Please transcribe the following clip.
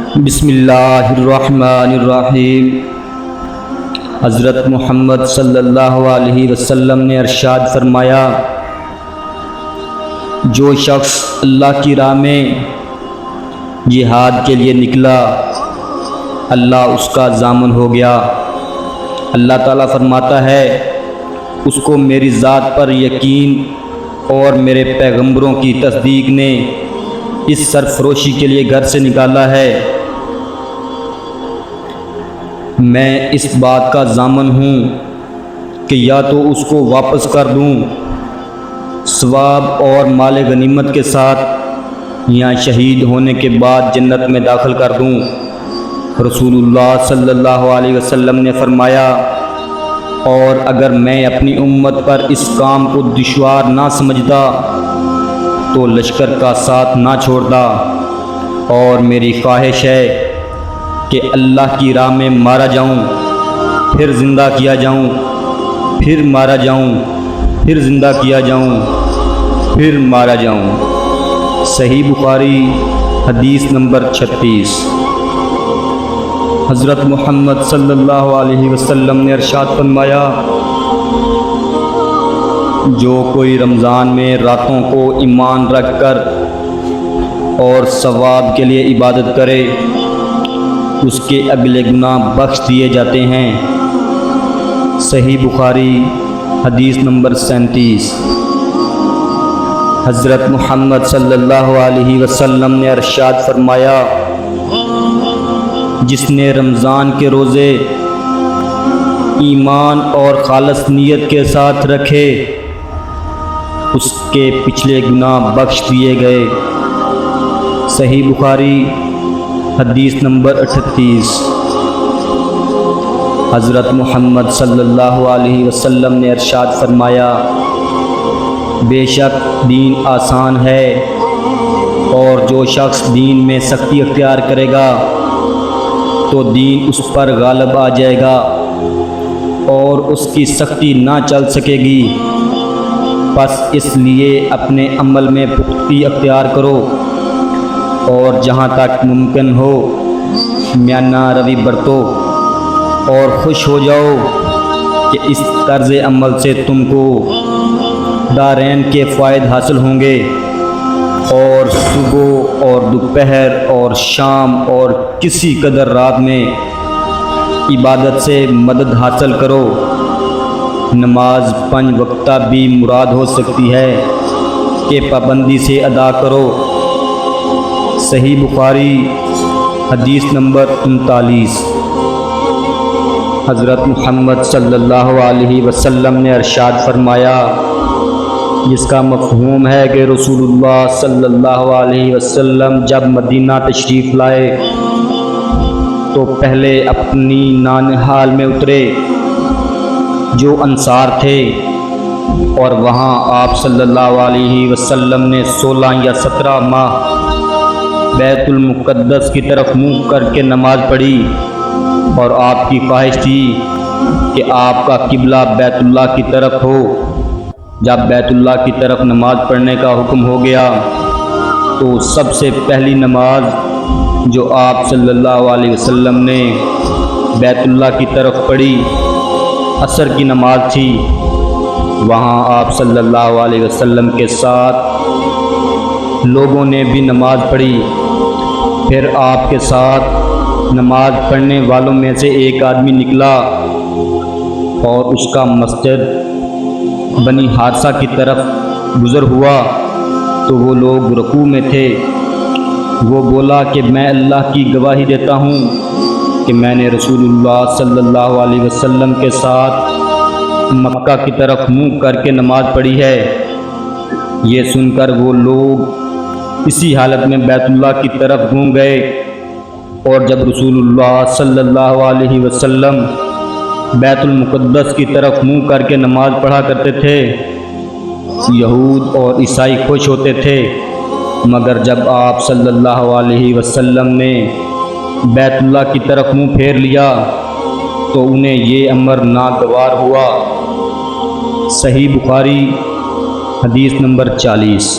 بسم اللہ الرحمن الرحیم۔ حضرت محمد صلی اللہ علیہ وسلم نے ارشاد فرمایا، جو شخص اللہ کی راہ میں جہاد کے لیے نکلا، اللہ اس کا ضامن ہو گیا۔ اللہ تعالیٰ فرماتا ہے، اس کو میری ذات پر یقین اور میرے پیغمبروں کی تصدیق نے اس سرفروشی کے لیے گھر سے نکالا ہے۔ میں اس بات کا ضامن ہوں کہ یا تو اس کو واپس کر دوں ثواب اور مال غنیمت کے ساتھ، یا شہید ہونے کے بعد جنت میں داخل کر دوں۔ رسول اللہ صلی اللہ علیہ وسلم نے فرمایا، اور اگر میں اپنی امت پر اس کام کو دشوار نہ سمجھتا تو لشکر کا ساتھ نہ چھوڑتا، اور میری خواہش ہے کہ اللہ کی راہ میں مارا جاؤں، پھر زندہ کیا جاؤں، پھر مارا جاؤں، پھر زندہ کیا جاؤں، پھر مارا جاؤں۔ صحیح بخاری حدیث نمبر 36۔ حضرت محمد صلی اللہ علیہ وسلم نے ارشاد فرمایا، جو کوئی رمضان میں راتوں کو ایمان رکھ کر اور ثواب کے لیے عبادت کرے، اس کے اگلے گناہ بخش دیے جاتے ہیں۔ صحیح بخاری حدیث نمبر 37۔ حضرت محمد صلی اللہ علیہ وسلم نے ارشاد فرمایا، جس نے رمضان کے روزے ایمان اور خالص نیت کے ساتھ رکھے، اس کے پچھلے گناہ بخش دیے گئے۔ صحیح بخاری حدیث نمبر 38۔ حضرت محمد صلی اللہ علیہ وسلم نے ارشاد فرمایا، بے شک دین آسان ہے، اور جو شخص دین میں سختی اختیار کرے گا تو دین اس پر غالب آ جائے گا اور اس کی سختی نہ چل سکے گی۔ پس اس لیے اپنے عمل میں پختگی اختیار کرو، اور جہاں تک ممکن ہو میانہ روی برتو، اور خوش ہو جاؤ کہ اس طرز عمل سے تم کو دارین کے فوائد حاصل ہوں گے، اور صبح اور دوپہر اور شام اور کسی قدر رات میں عبادت سے مدد حاصل کرو۔ نماز 5 وقتہ بھی مراد ہو سکتی ہے کہ پابندی سے ادا کرو۔ صحیح بخاری حدیث نمبر 39۔ حضرت محمد صلی اللہ علیہ وسلم نے ارشاد فرمایا، جس کا مفہوم ہے کہ رسول اللہ صلی اللہ علیہ وسلم جب مدینہ تشریف لائے تو پہلے اپنی نانہال میں اترے جو انصار تھے، اور وہاں آپ صلی اللہ علیہ وسلم نے 16 یا 17 ماہ بیت المقدس کی طرف منہ کر کے نماز پڑھی، اور آپ کی خواہش تھی کہ آپ کا قبلہ بیت اللہ کی طرف ہو۔ جب بیت اللہ کی طرف نماز پڑھنے کا حکم ہو گیا تو سب سے پہلی نماز جو آپ صلی اللہ علیہ وسلم نے بیت اللہ کی طرف پڑھی عصر کی نماز تھی۔ وہاں آپ صلی اللہ علیہ وسلم کے ساتھ لوگوں نے بھی نماز پڑھی۔ پھر آپ کے ساتھ نماز پڑھنے والوں میں سے ایک آدمی نکلا، اور اس کا مسجد بنی حارثہ کی طرف گزر ہوا تو وہ لوگ رکوع میں تھے۔ وہ بولا کہ میں اللہ کی گواہی دیتا ہوں کہ میں نے رسول اللہ صلی اللہ علیہ وسلم کے ساتھ مکہ کی طرف منہ کر کے نماز پڑھی ہے۔ یہ سن کر وہ لوگ اسی حالت میں بیت اللہ کی طرف گھوم گئے، اور جب رسول اللہ صلی اللہ علیہ وسلم بیت المقدس کی طرف منہ کر کے نماز پڑھا کرتے تھے، یہود اور عیسائی خوش ہوتے تھے، مگر جب آپ صلی اللہ علیہ وسلم نے بیت اللہ کی طرف منہ پھیر لیا تو انہیں یہ امر ناگوار ہوا۔ صحیح بخاری حدیث نمبر 40۔